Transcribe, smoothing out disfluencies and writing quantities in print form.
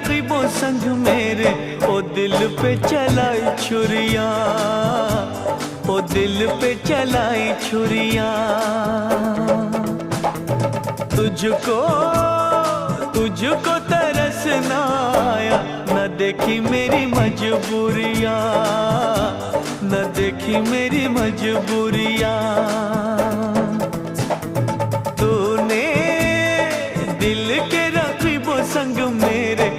रकीबों संग मेरे ओ दिल पे चलाई छुरियां, ओ दिल पे चलाई छुरियां। तुझको तुझको तरस ना आया, न देखी मेरी मजबूरियां, न देखी मेरी मजबूरियां। तूने दिल के रकीबों संग में